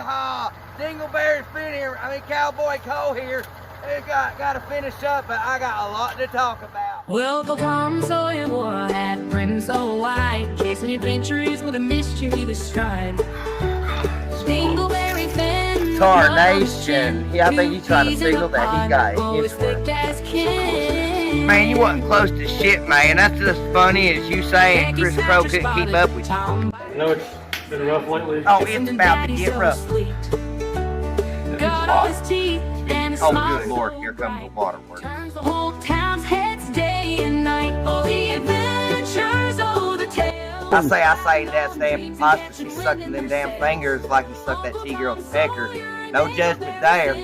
Yeehaw! Dingleberry's been here. Cowboy Cole here. Got to finish up, but I got a lot to talk about. Well, the farm Sawyer wore a hat, brim so white, chasing adventures with a mischievous stride. Dingleberry fan, Tarnation. Yeah, I think he's trying to signal that he got his work. Man, you wasn't close to shit, man. That's just funny as you saying Chris Crow couldn't keep up with you. I know it's been rough lately. Oh, it's about to get rough. Oh, good Lord, here comes the waterworks. Turns the whole town's heads day and night. Oh, the adventures, oh, the tales. I say that damn pasta, she sucking them damn fingers like he sucked that T-girl's pecker. No judgment there.